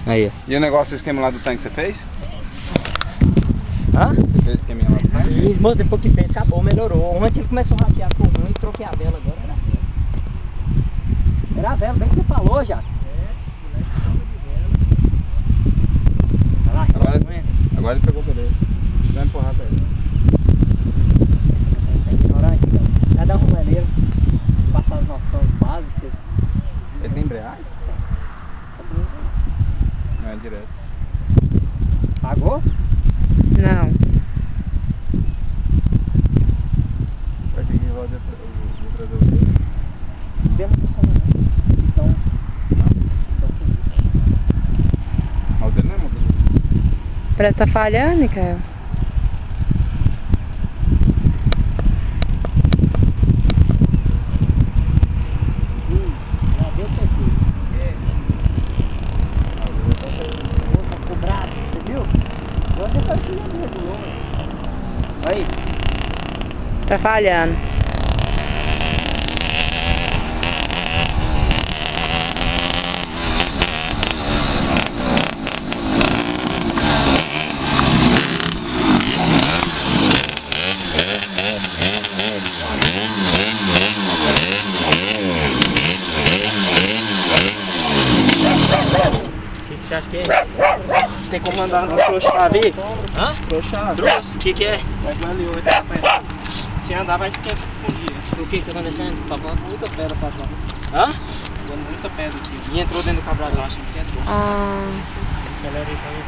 Aí. E o negócio, o esquema lá do tanque, você fez? Hã? Você fez o esqueminha lá do tanque? Fiz, moço, depois que fez, acabou, melhorou. Ontem ele começou a ratear por ruim e troquei a vela agora. Era a vela, bem que você falou, já. Agora ele pegou o beleza. Dá uma empurrada aí. Tá ignorante, então. Cada um é mesmo. Passar as noções básicas. Ele tem embreagem? Sabia, né? Não é direto. Pagou? Não. Vai ter que roda o trazer o dedo. Demos funcionamento. Então. Mas o dele não é motor. Parece que tá falhando, Micael. Já deu perfeito. Tá cobrado, você viu? Agora você tá aqui mesmo, aí. Tá falhando. O que você acha que é? Tem como mandar no trouxa-chave aí? Hã? Trouxa-chave. Trouxe? O que é? Pega o L8 essa pedra. Se andar vai ficar fundido. O que tá acontecendo? Tá voando muita pedra pra trás. Hã? Voando muita pedra aqui. E entrou dentro do carburador. Acho que entrou. Ah. Acelera aí, tá vendo?